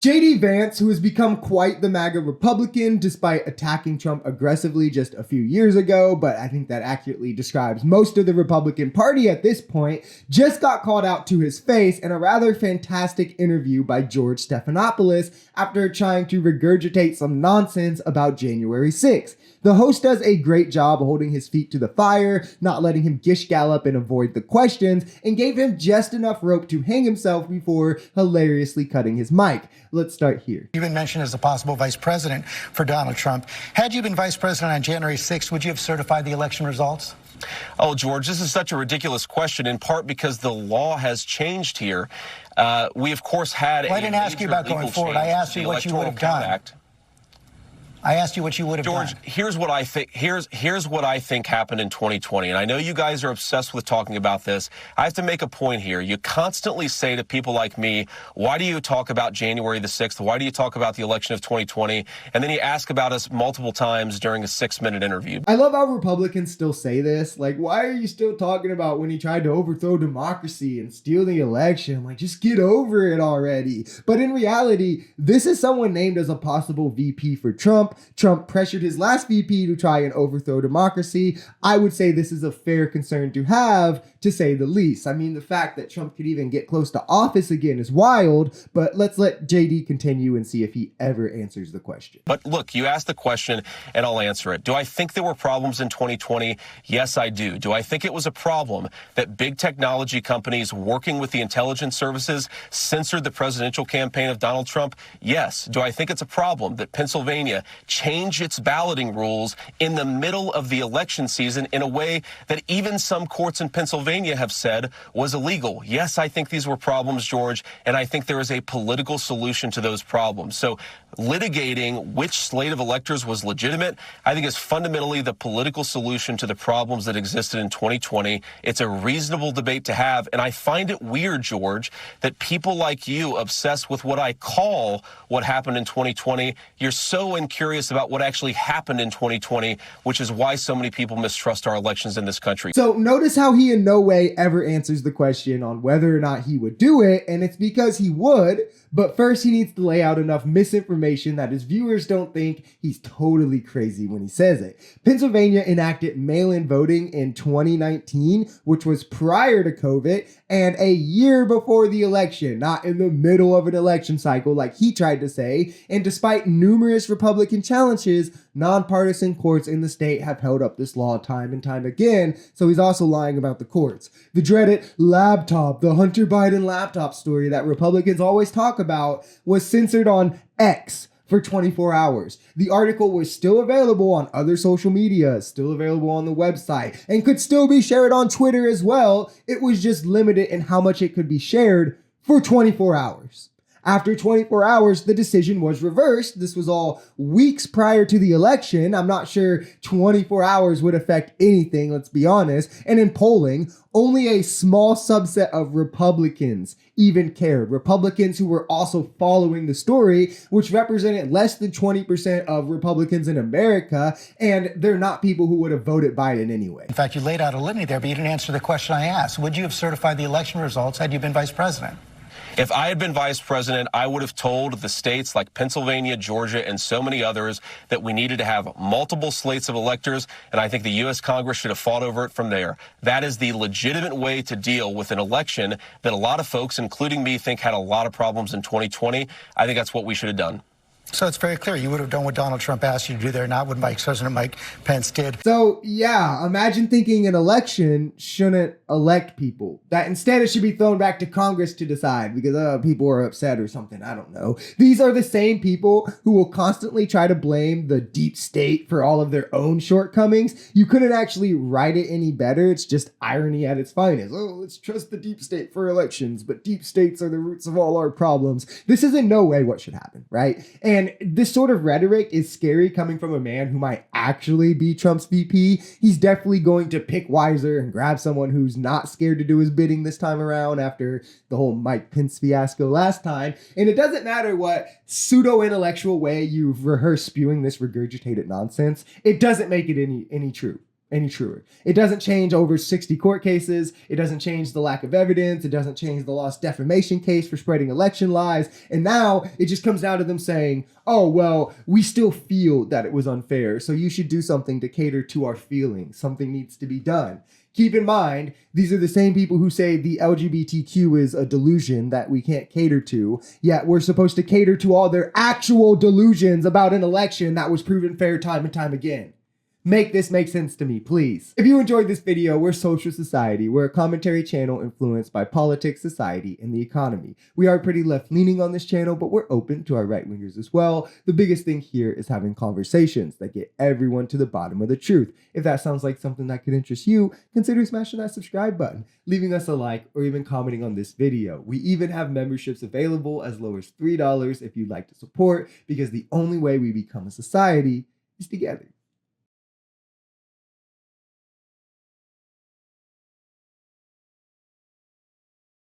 JD Vance, who has become quite the MAGA Republican despite attacking Trump aggressively just a few years ago, but I think that accurately describes most of the Republican Party at this point, just got called out to his face in a rather fantastic interview by George Stephanopoulos after trying to regurgitate some nonsense about January 6th. The host does a great job holding his feet to the fire, not letting him gish gallop and avoid the questions, and gave him just enough rope to hang himself before hilariously cutting his mic. Let's start here. You've been mentioned as a possible vice president for Donald Trump. Had you been vice president on January 6th, would you have certified the election results? Oh, George, this is such a ridiculous question, in part because the law has changed here. We, of course, had I didn't ask you about going forward. I asked you what you would have done. I asked you what you would have done. George, here's what I think. Here's what I think happened in 2020, and I know you guys are obsessed with talking about this. I have to make a point here. You constantly say to people like me, "Why do you talk about January the 6th? Why do you talk about the election of 2020?" And then you ask about us multiple times during a 6-minute interview. I love how Republicans still say this. Like, why are you still talking about when he tried to overthrow democracy and steal the election? Like, just get over it already. But in reality, this is someone named as a possible VP for Trump. Trump pressured his last VP to try and overthrow democracy. I would say this is a fair concern to have, to say the least. I mean, the fact that Trump could even get close to office again is wild, but let's let JD continue and see if he ever answers the question. But look, you asked the question and I'll answer it. Do I think there were problems in 2020? Yes, I do. Do I think it was a problem that big technology companies working with the intelligence services censored the presidential campaign of Donald Trump? Yes. Do I think it's a problem that Pennsylvania changed its balloting rules in the middle of the election season in a way that even some courts in Pennsylvania have said was illegal? Yes, I think these were problems, George, and I think there is a political solution to those problems. So litigating which slate of electors was legitimate, I think, is fundamentally the political solution to the problems that existed in 2020. It's a reasonable debate to have, and I find it weird, George, that people like you obsess with what I call what happened in 2020. You're so incurious about what actually happened in 2020, which is why so many people mistrust our elections in this country. So notice how he in no way ever answers the question on whether or not he would do it, and it's because he would, but first he needs to lay out enough misinformation that his viewers don't think he's totally crazy when he says it. Pennsylvania enacted mail-in voting in 2019, which was prior to COVID, and a year before the election, not in the middle of an election cycle like he tried to say. And despite numerous Republican challenges, nonpartisan courts in the state have held up this law time and time again, so he's also lying about the courts. The dreaded laptop, the Hunter Biden laptop story that Republicans always talk about, was censored on X for 24 hours. The article was still available on other social media, still available on the website, and could still be shared on Twitter as well. It was just limited in how much it could be shared for 24 hours. After 24 hours, the decision was reversed. This was all weeks prior to the election. I'm not sure 24 hours would affect anything, let's be honest. And in polling, only a small subset of Republicans even cared. Republicans who were also following the story, which represented less than 20% of Republicans in America, and they're not people who would have voted Biden anyway. In fact, you laid out a litany there, but you didn't answer the question I asked. Would you have certified the election results had you been vice president? If I had been vice president, I would have told the states like Pennsylvania, Georgia, and so many others that we needed to have multiple slates of electors, and I think the U.S. Congress should have fought over it from there. That is the legitimate way to deal with an election that a lot of folks, including me, think had a lot of problems in 2020. I think that's what we should have done. So it's very clear you would have done what Donald Trump asked you to do there, not what Vice President Mike Pence did. So yeah, imagine thinking an election shouldn't elect people. That instead it should be thrown back to Congress to decide because people are upset or something. I don't know. These are the same people who will constantly try to blame the deep state for all of their own shortcomings. You couldn't actually write it any better. It's just irony at its finest. Oh, let's trust the deep state for elections, but deep states are the roots of all our problems. This is in no way what should happen, right? And this sort of rhetoric is scary coming from a man who might actually be Trump's VP. He's definitely going to pick wiser and grab someone who's not scared to do his bidding this time around after the whole Mike Pence fiasco last time. And it doesn't matter what pseudo-intellectual way you've rehearsed spewing this regurgitated nonsense. It doesn't make it any true. any truer. It doesn't change over 60 court cases. It doesn't change the lack of evidence. It doesn't change the lost defamation case for spreading election lies. And now it just comes down to them saying, oh, well, we still feel that it was unfair, so you should do something to cater to our feelings. Something needs to be done. Keep in mind, these are the same people who say the LGBTQ is a delusion that we can't cater to, yet we're supposed to cater to all their actual delusions about an election that was proven fair time and time again. Make this make sense to me, please. If you enjoyed this video, we're Social Society. We're a commentary channel influenced by politics, society, and the economy. We are pretty left-leaning on this channel, but we're open to our right-wingers as well. The biggest thing here is having conversations that get everyone to the bottom of the truth. If that sounds like something that could interest you, consider smashing that subscribe button, leaving us a like, or even commenting on this video. We even have memberships available as low as $3 if you'd like to support, because the only way we become a society is together.